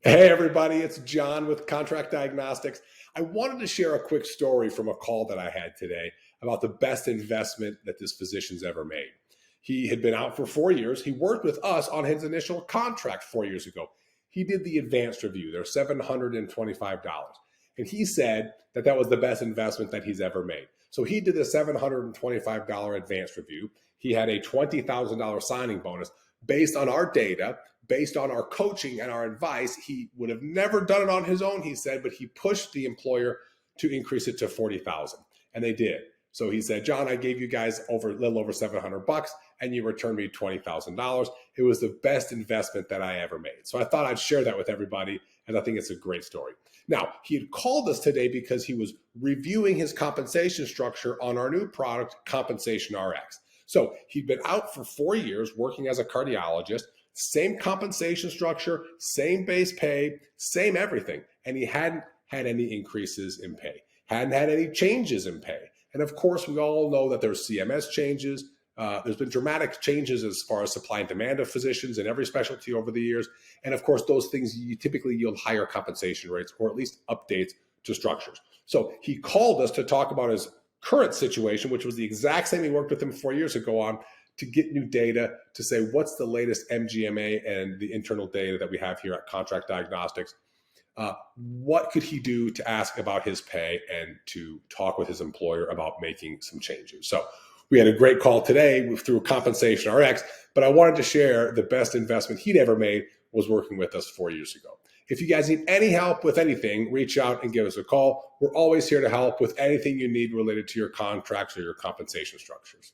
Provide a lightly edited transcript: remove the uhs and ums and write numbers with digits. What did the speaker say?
Hey, everybody, it's John with Contract Diagnostics. I wanted to share a quick story from a call that I had today about the best investment that this physician's ever made. He had been out for 4 years. He worked with us on his initial contract 4 years ago. He did the advanced review, they're $725. And he said that that was the best investment that he's ever made. So he did the $725 advanced review. He had a $20,000 signing bonus based on our data, based on our coaching and our advice. He would have never done it on his own, he said, but he pushed the employer to increase it to 40,000, and they did. So he said, John, I gave you guys a little over $700 and you returned me $20,000. It was the best investment that I ever made. So I thought I'd share that with everybody, and I think it's a great story. Now, he had called us today because he was reviewing his compensation structure on our new product, Compensation RX. So he'd been out for 4 years working as a cardiologist, same compensation structure, same base pay, same everything. And he hadn't had any increases in pay, hadn't had any changes in pay. And of course, we all know that there's CMS changes. There's been dramatic changes as far as supply and demand of physicians in every specialty over the years. And of course, those things typically yield higher compensation rates, or at least updates to structures. So he called us to talk about his current situation, which was the exact same he worked with him 4 years ago on, to get new data, to say what's the latest MGMA and the internal data that we have here at Contract Diagnostics. What could he do to ask about his pay and to talk with his employer about making some changes? So we had a great call today through Compensation RX, but I wanted to share the best investment he'd ever made was working with us 4 years ago. If you guys need any help with anything, reach out and give us a call. We're always here to help with anything you need related to your contracts or your compensation structures.